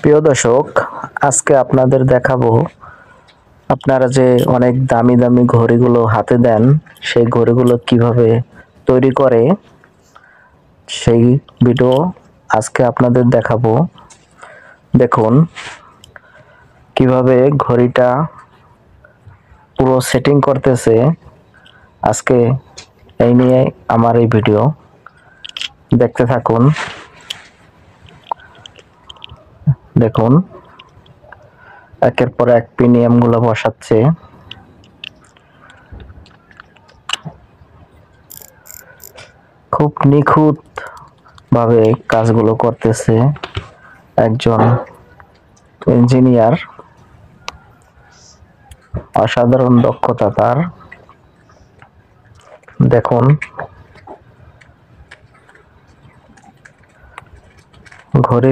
প্রিয় দর্শক, আজকে আপনাদের দেখাবো আপনারা যে অনেক দামি দামি ঘড়িগুলো হাতে দেন, সেই ঘড়িগুলো কিভাবে তৈরি করে সেই ভিডিও আজকে আপনাদের দেখাবো। দেখুন কিভাবে ঘড়িটা পুরো সেটিং করতেছে। আজকে এই নিয়ে আমার এই ভিডিও, দেখতে থাকুন। দেখুন একের পর এক পিনিয়াম গুলো বসাচ্ছে। খুব নিখুঁত ভাবে কাজগুলো করতেছে একজন ইঞ্জিনিয়ার। অসাধারণ দক্ষতা তার। দেখুন ঘড়ি